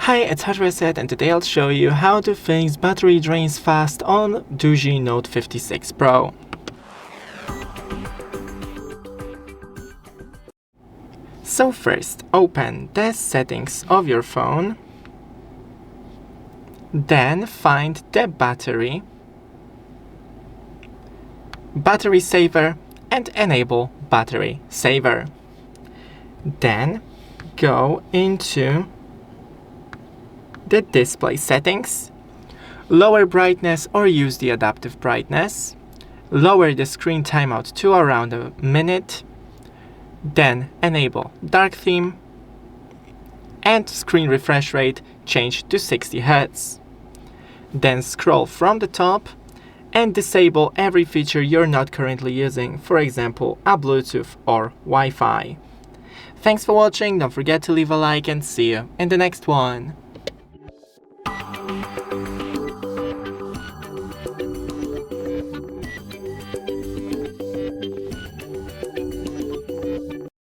Hi, it's HardReset, and today I'll show you how to fix battery drains fast on DOOGEE Note 56 Pro. So first, open the settings of your phone, then find the battery saver, and enable battery saver. Then go into the display settings, lower brightness or use the adaptive brightness, lower the screen timeout to around a minute, then enable dark theme, and screen refresh rate change to 60 Hz. Then scroll from the top and disable every feature you're not currently using, for example a Bluetooth or Wi-Fi. Thanks for watching, don't forget to leave a like and see you in the next one.